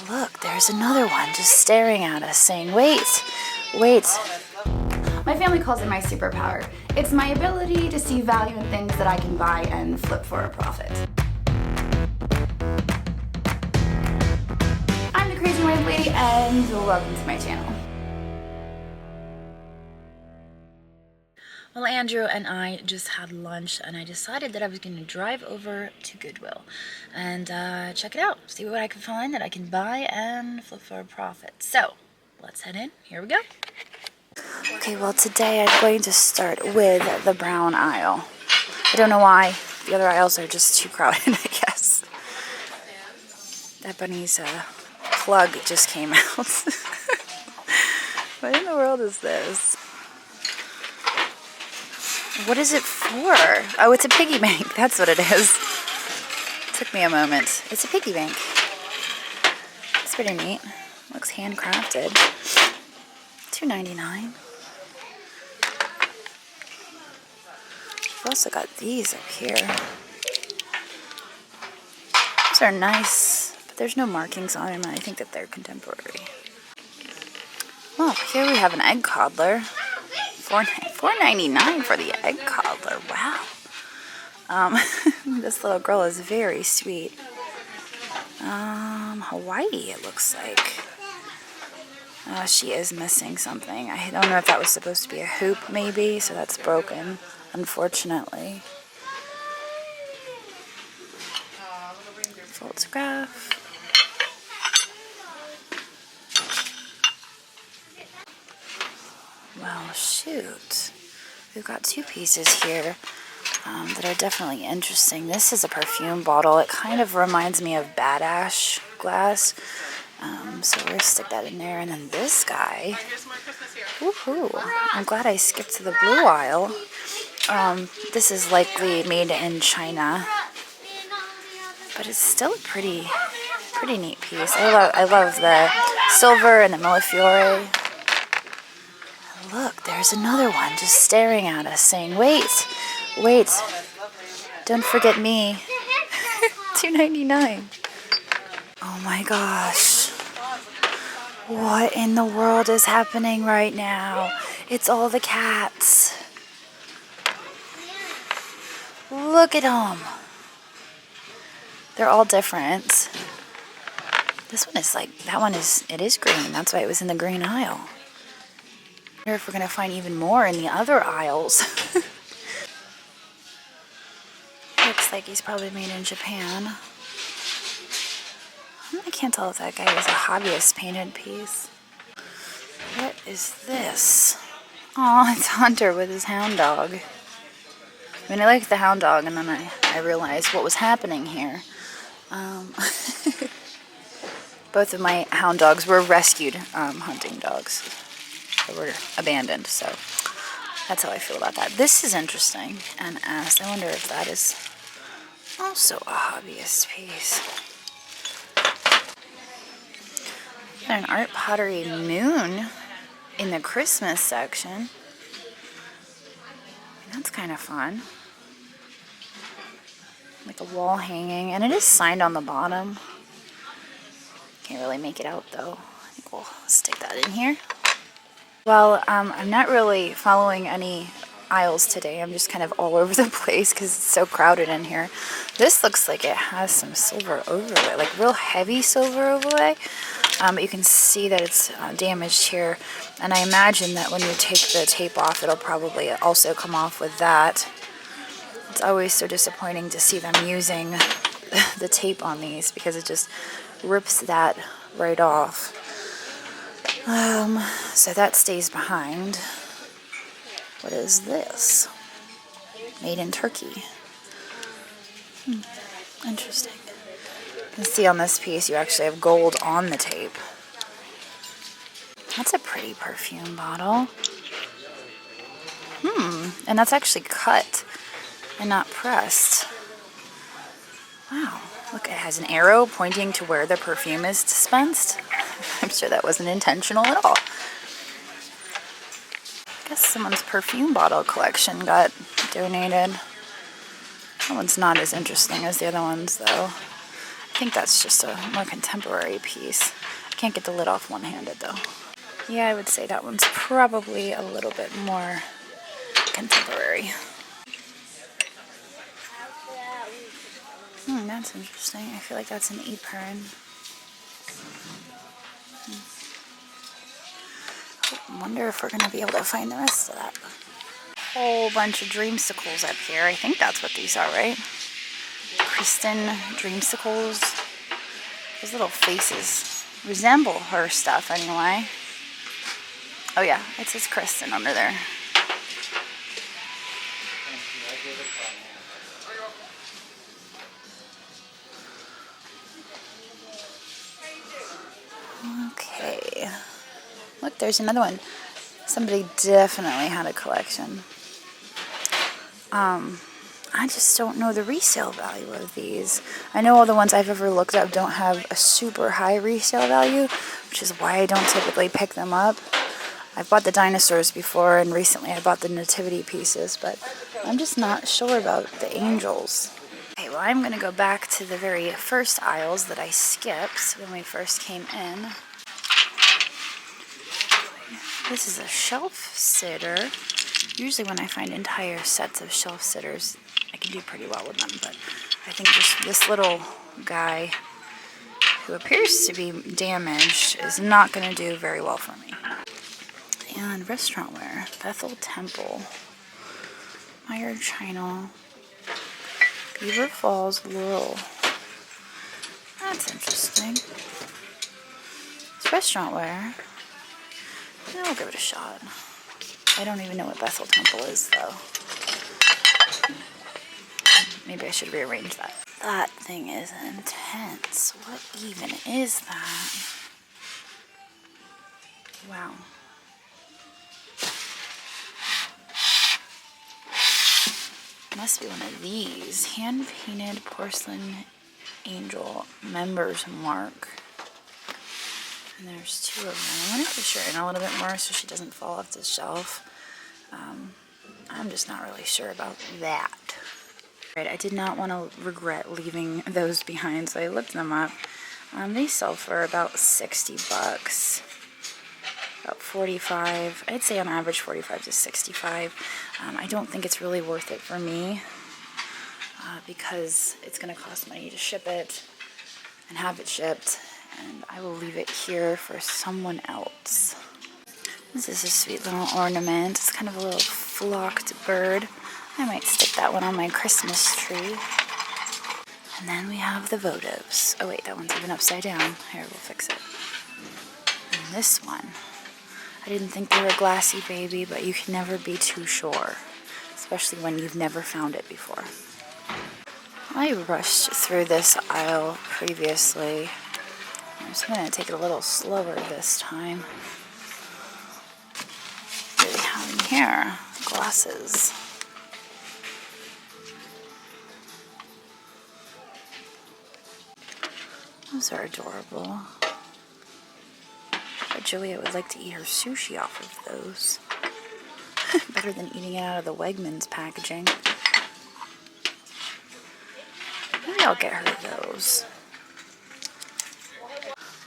Look, there's another one just staring at us saying, wait, wait. My family calls it my superpower. It's my ability to see value in things that I can buy and flip for a profit. I'm the Crazy Wife Lady and welcome to my channel. Well, Andrew and I just had lunch and I decided that I was going to drive over to Goodwill and check it out, see what I can find that I can buy and flip for a profit. So, let's head in. Here we go. Okay, well today I'm going to start with the brown aisle. I don't know why. The other aisles are just too crowded, I guess. That bunny's plug just came out. What in the world is this? What is it for? Oh, it's a piggy bank. That's what it is. It took me a moment. It's a piggy bank. It's pretty neat. Looks handcrafted. $2.99. We've also got these up here. These are nice, but there's no markings on them, and I think that they're contemporary. Well, here we have an egg cobbler. $4.99 for the egg cobbler. Wow. This little girl is very sweet. Hawaii, it looks like. She is missing something. I don't know if that was supposed to be a hoop, maybe, so that's broken, unfortunately. Photograph. Well, shoot. We've got two pieces here that are definitely interesting. This is a perfume bottle. It kind of reminds me of Bad Ash glass. So we're going to stick that in there. And then this guy. Woohoo. I'm glad I skipped to the blue aisle. This is likely made in China. But it's still a pretty neat piece. I love the silver and the Millefiore. Look, there's another one just staring at us saying, wait, wait, don't forget me. $2.99. Oh my gosh. What in the world is happening right now? It's all the cats. Look at them. They're all different. This one is like, it is green. That's why it was in the green aisle. I wonder if we're going to find even more in the other aisles. Looks like he's probably made in Japan. I can't tell if that guy was a hobbyist painted piece. What is this? Oh, it's Hunter with his hound dog. I mean, I like the hound dog, and then I realized what was happening here. Both of my hound dogs were rescued hunting dogs. They were abandoned, so that's how I feel about that. This is interesting. NS. I wonder if that is also a hobbyist piece. Got an art pottery moon in the Christmas section. That's kind of fun. Like a wall hanging, and it is signed on the bottom. Can't really make it out though. I think we'll stick that in here. Well, I'm not really following any aisles today. I'm just kind of all over the place because it's so crowded in here. This looks like it has some silver overlay, like real heavy silver overlay. But you can see that it's damaged here. And I imagine that when you take the tape off, it'll probably also come off with that. It's always so disappointing to see them using the tape on these because it just rips that right off. So that stays behind. What is this? Made in Turkey. Interesting. You can see on this piece you actually have gold on the tape. That's a pretty perfume bottle. And that's actually cut and not pressed. Wow. Look, it has an arrow pointing to where the perfume is dispensed. I'm sure that wasn't intentional at all. I guess someone's perfume bottle collection got donated. That one's not as interesting as the other ones, though. I think that's just a more contemporary piece. I can't get the lid off one-handed though. Yeah, I would say that one's probably a little bit more contemporary. That's interesting. I feel like that's an apron. I wonder if we're going to be able to find the rest of that. Whole bunch of dreamsicles up here. I think that's what these are, right? Kristen dreamsicles. Those little faces resemble her stuff anyway. Oh yeah, it says Kristen under there. Okay. Look, there's another one. Somebody definitely had a collection. I just don't know the resale value of these. I know all the ones I've ever looked up don't have a super high resale value, which is why I don't typically pick them up. I've bought the dinosaurs before, and recently I bought the nativity pieces, but I'm just not sure about the angels. Okay, well, I'm going to go back to the very first aisles that I skipped when we first came in. This is a shelf sitter. Usually when I find entire sets of shelf sitters, I can do pretty well with them, but I think just this little guy who appears to be damaged is not going to do very well for me. And restaurant wear, Bethel Temple, Meyer China, Beaver Falls Laurel. That's interesting. It's restaurant wear. Yeah, I'll give it a shot. I don't even know what Bethel Temple is, though. Maybe I should rearrange that. That thing is intense. What even is that? Wow. Must be one of these. Hand-painted porcelain angel member's mark. And there's two of them. I wonder if I should straighten a little bit more so she doesn't fall off the shelf. I'm just not really sure about that. Right, I did not want to regret leaving those behind, so I looked them up. They sell for about 60 bucks. About 45. I'd say on average 45 to 65. I don't think it's really worth it for me because it's going to cost money to ship it and have it shipped. And I will leave it here for someone else. This is a sweet little ornament. It's kind of a little flocked bird. I might stick that one on my Christmas tree. And then we have the votives. Oh wait, that one's even upside down. Here, we'll fix it. And this one. I didn't think they were glassy, baby, but you can never be too sure. Especially when you've never found it before. I rushed through this aisle previously. I'm just going to take it a little slower this time. What do we have in here? Glasses. Those are adorable. But Julia would like to eat her sushi off of those. Better than eating it out of the Wegmans packaging. Maybe I'll get her those.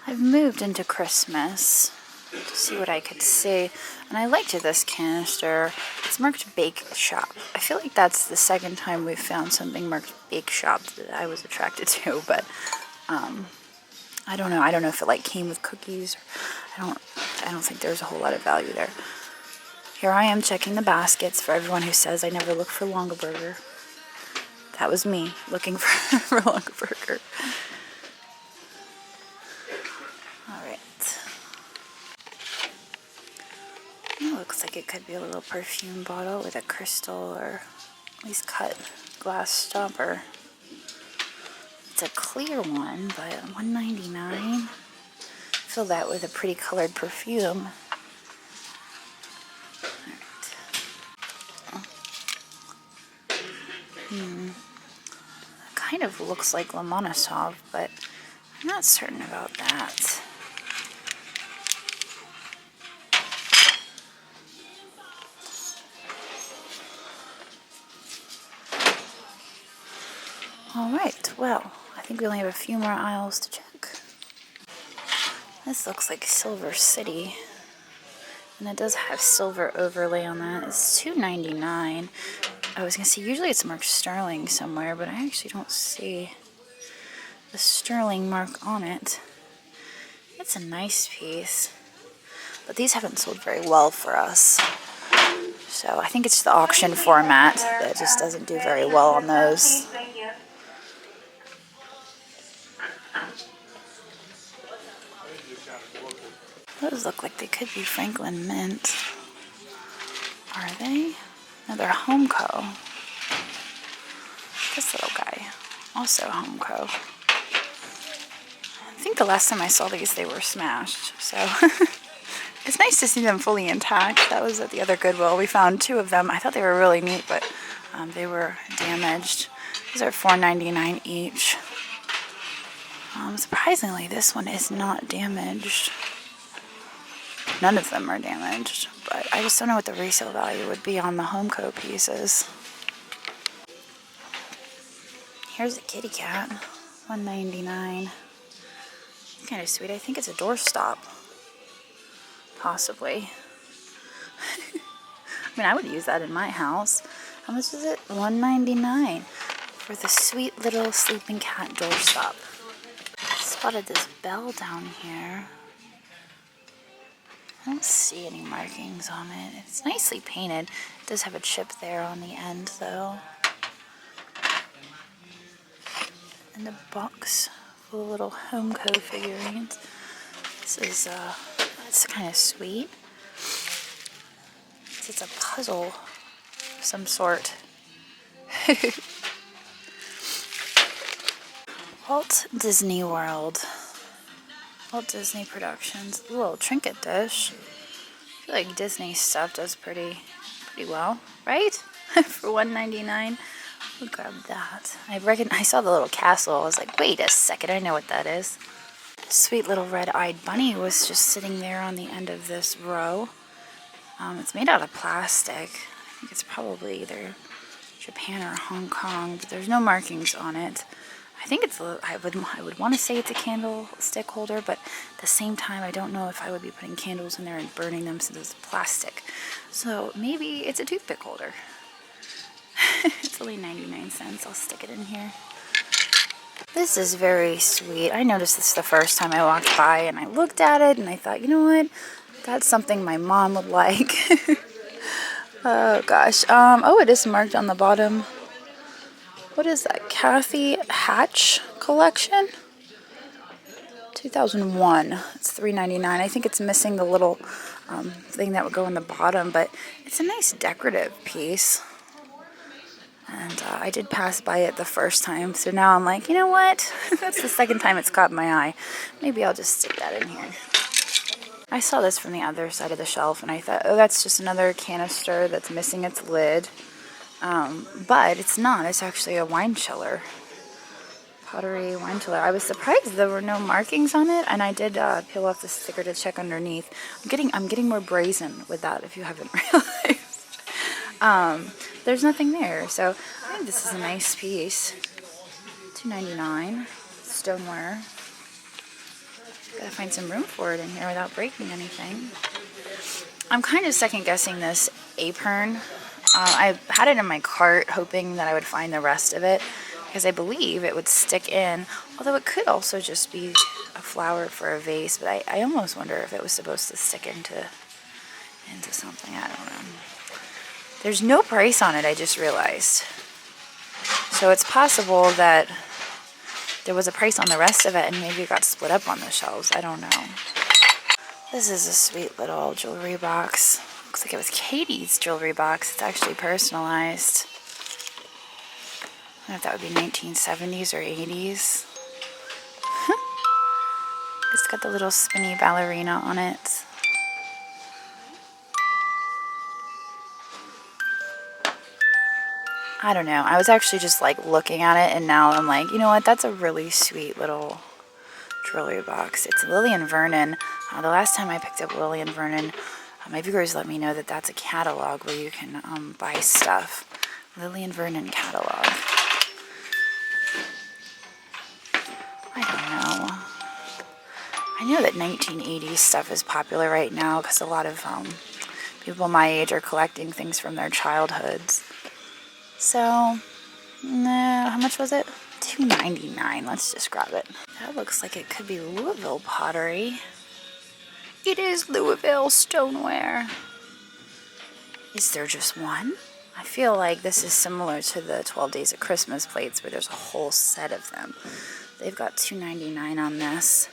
I've moved into Christmas to see what I could see, and I liked this canister. It's marked Bake Shop. I feel like that's the second time we've found something marked Bake Shop that I was attracted to, but I don't know. I don't know if it like came with cookies. I don't think there's a whole lot of value there. Here I am checking the baskets for everyone who says I never look for Longaburger. That was me looking for Longaburger. It looks like it could be a little perfume bottle with a crystal or at least cut glass stopper. It's a clear one, but $1.99. Fill that with a pretty colored perfume. Kind of looks like Lomonosov, but I'm not certain about that. Alright, well, I think we only have a few more aisles to check. This looks like Silver City. And it does have silver overlay on that. It's $2.99. I was going to say, usually it's marked sterling somewhere, but I actually don't see the sterling mark on it. It's a nice piece. But these haven't sold very well for us. So I think it's the auction format that just doesn't do very well on those. Those look like they could be Franklin Mint. Are they? No, they're Homeco. This little guy, also Homeco. I think the last time I saw these, they were smashed. So it's nice to see them fully intact. That was at the other Goodwill. We found 2 of them. I thought they were really neat, but they were damaged. These are $4.99 each. Surprisingly, this one is not damaged. None of them are damaged, but I just don't know what the resale value would be on the Homeco pieces. Here's a kitty cat, $1.99. Kind of sweet. I think it's a doorstop, possibly. I mean, I would use that in my house. How much is it? $1.99 for the sweet little sleeping cat doorstop. Spotted this bell down here. I don't see any markings on it. It's nicely painted. It does have a chip there on the end, though. And a box full of little Homeco figurines. This is, it's kind of sweet. It's a puzzle of some sort. Walt Disney World. Walt Disney Productions. A little trinket dish. I feel like Disney stuff does pretty well, right? For $1.99. We'll grab that. I saw the little castle. I was like, wait a second, I know what that is. Sweet little red-eyed bunny was just sitting there on the end of this row. It's made out of plastic. I think it's probably either Japan or Hong Kong, but there's no markings on it. I think it's, I would want to say it's a candlestick holder, but at the same time, I don't know if I would be putting candles in there and burning them since it's plastic. So maybe it's a toothpick holder. It's only 99 cents. I'll stick it in here. This is very sweet. I noticed this the first time I walked by, and I looked at it, and I thought, you know what? That's something my mom would like. Oh, gosh. Oh, it is marked on the bottom. What is that? Kathy Hatch collection? 2001. It's $3.99. I think it's missing the little thing that would go in the bottom, but it's a nice decorative piece. And I did pass by it the first time, so now I'm like, you know what? That's the second time it's caught my eye. Maybe I'll just stick that in here. I saw this from the other side of the shelf, and I thought, oh, that's just another canister that's missing its lid. But it's not. It's actually a wine chiller. Pottery wine chiller. I was surprised there were no markings on it, and I did peel off the sticker to check underneath. I'm getting more brazen with that, if you haven't realized. There's nothing there, so I think this is a nice piece. $2.99. Stoneware. Gotta find some room for it in here without breaking anything. I'm kind of second guessing this apron. I had it in my cart hoping that I would find the rest of it because I believe it would stick in, although it could also just be a flower for a vase, but I almost wonder if it was supposed to stick into something. I don't know. There's no price on it, I just realized. So it's possible that there was a price on the rest of it and maybe it got split up on the shelves. I don't know. This is a sweet little jewelry box. Looks like it was Katie's jewelry box. It's actually personalized. I don't know if that would be 1970s or 80s. It's got the little spinny ballerina on it. I don't know. I was actually just like looking at it, and now I'm like, you know what? That's a really sweet little jewelry box. It's Lillian Vernon. The last time I picked up Lillian Vernon, my viewers let me know that that's a catalog where you can buy stuff. Lillian Vernon catalog. know that 1980s stuff is popular right now because a lot of people my age are collecting things from their childhoods. So, how much was it? $2.99. Let's just grab it. That looks like it could be Louisville pottery. It is Louisville stoneware. Is there just one? I feel like this is similar to the 12 Days of Christmas plates where there's a whole set of them. They've got $2.99 on this.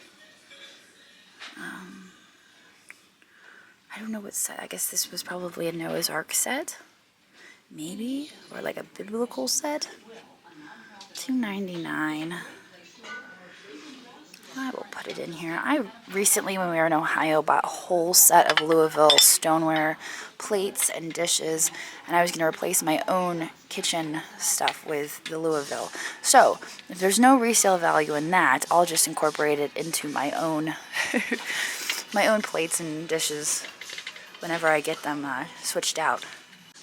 I don't know what set. I guess this was probably a Noah's Ark set. Maybe. Or like a biblical set. $2.99. I will put it in here. I recently, when we were in Ohio, bought a whole set of Louisville stoneware plates and dishes, and I was going to replace my own kitchen stuff with the Louisville. So, if there's no resale value in that, I'll just incorporate it into my own my own plates and dishes whenever I get them switched out.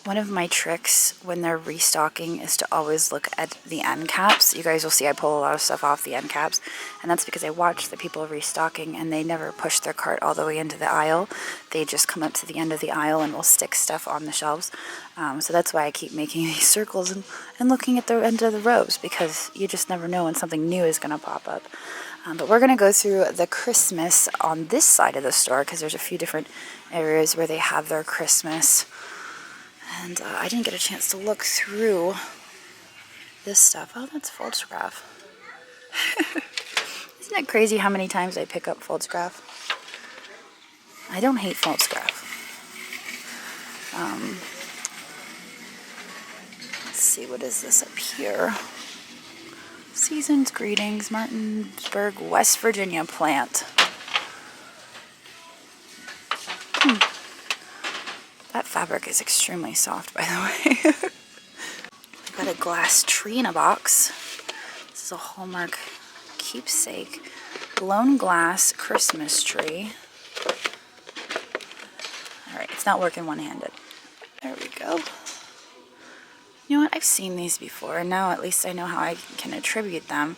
One of my tricks when they're restocking is to always look at the end caps. You guys will see I pull a lot of stuff off the end caps, and that's because I watch the people restocking and they never push their cart all the way into the aisle. They just come up to the end of the aisle and will stick stuff on the shelves. So that's why I keep making these circles and looking at the end of the rows, because you just never know when something new is going to pop up. But we're going to go through the Christmas on this side of the store because there's a few different areas where they have their Christmas. And I didn't get a chance to look through this stuff. Oh, that's Foldsgraph. Isn't it crazy how many times I pick up Foldsgraph? I don't hate Foldsgraph. Let's see, what is this up here? Season's Greetings, Martinsburg, West Virginia plant. That fabric is extremely soft, by the way. We've got a glass tree in a box. This is a Hallmark Keepsake blown glass Christmas tree. Alright, it's not working one-handed. There we go. You know what? I've seen these before, and now at least I know how I can attribute them,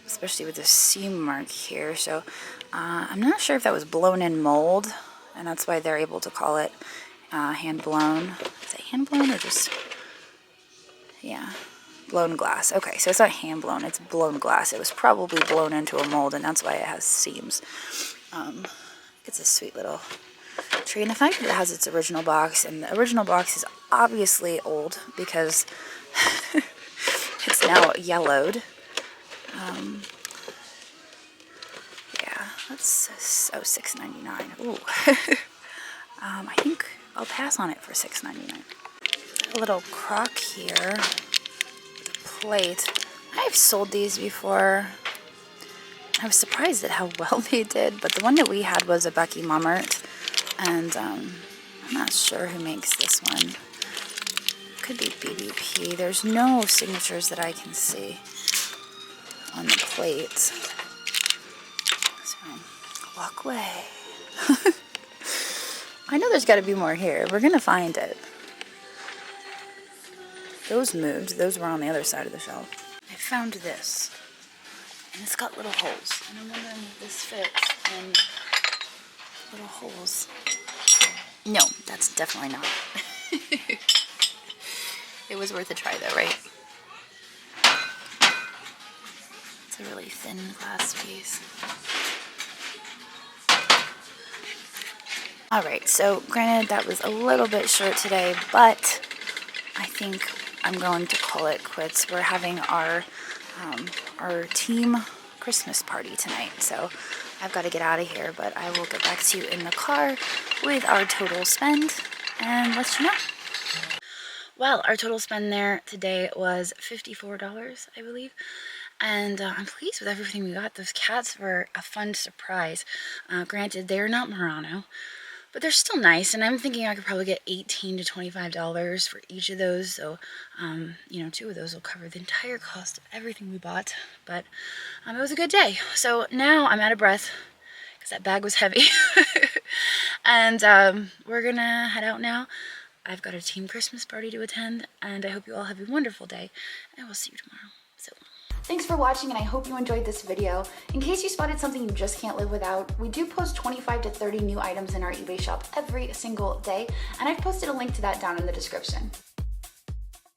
especially with the seam mark here. So I'm not sure if that was blown in mold, and that's why they're able to call it hand blown. Is it hand blown or just, yeah, blown glass. Okay, so it's not hand blown, it's blown glass. It was probably blown into a mold, and that's why it has seams. It's a sweet little tree, and the fact that it has its original box, and the original box is obviously old because it's now yellowed. Yeah, that's $6.99. Ooh. I think I'll pass on it for $6.99. A little crock here, plate. I've sold these before. I was surprised at how well they did, but the one that we had was a Becky Mummert, and I'm not sure who makes this one. Could be BBP. There's no signatures that I can see on the plate. So, walk away. I know there's got to be more here. We're going to find it. Those moved. Those were on the other side of the shelf. I found this. And it's got little holes. And I'm wondering if this fits in little holes. No, that's definitely not. It was worth a try though, right? It's a really thin glass piece. Alright, so granted that was a little bit short today, but I think I'm going to call it quits. We're having our team Christmas party tonight, so I've got to get out of here, but I will get back to you in the car with our total spend and let you know. Well, our total spend there today was $54, I believe. And I'm pleased with everything we got. Those cats were a fun surprise. Granted, they're not Murano, but they're still nice. And I'm thinking I could probably get $18 to $25 for each of those. So, you know, 2 of those will cover the entire cost of everything we bought. But it was a good day. So now I'm out of breath because that bag was heavy. And we're going to head out now. I've got a team Christmas party to attend, and I hope you all have a wonderful day, and we'll see you tomorrow. So. Thanks for watching, and I hope you enjoyed this video. In case you spotted something you just can't live without, we do post 25 to 30 new items in our eBay shop every single day, and I've posted a link to that down in the description.